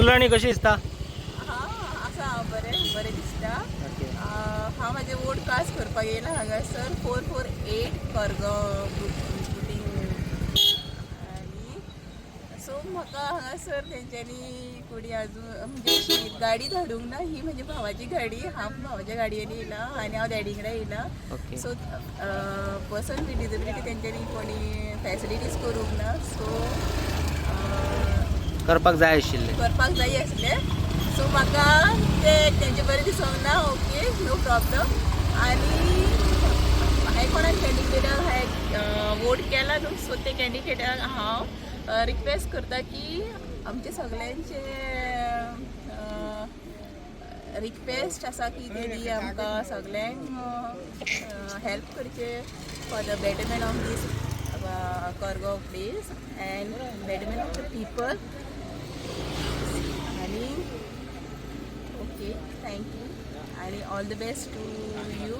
फुलांनी कशी दिसता? असा बरे दिसता. हांव म्हाजे वोट कास्ट करपाक येयला हांगासर 448 करगांव बुटींग आनी सो म्हाका हांगासर तेंच्यांनी कोणी आजून म्हणजे अशी गाडी धाडूंक ना. ही म्हज्या भावाची गाडी. हांव भावाच्या गाडयेन येयला आनी हांव डॅडी कडेन येयला. सो पर्सन विथ डिसेबिलिटी तेंच्यांनी कोणी फॅसिलिटीज करूंक ना. सो करपाक जाय आशिल्लें. करपाक जाय आसलें. सो म्हाका ते तेंचे बरें दिसोंक ना. Okay, no problem. आनी हांवें कोणाक कॅन्डिडेटाक हांवें वोट केला न्हू. सो ते कॅन्डिडेटाक हांव रिक्वेस्ट करता की आमचे सगळ्यांचे रिक्वेस्ट आसा की तेणी आमकां सगळ्यांक हेल्प करचे for the betterment of this Kargaon place and betterment of the people. आणि ओके, थँक्यू आणि all the best to you.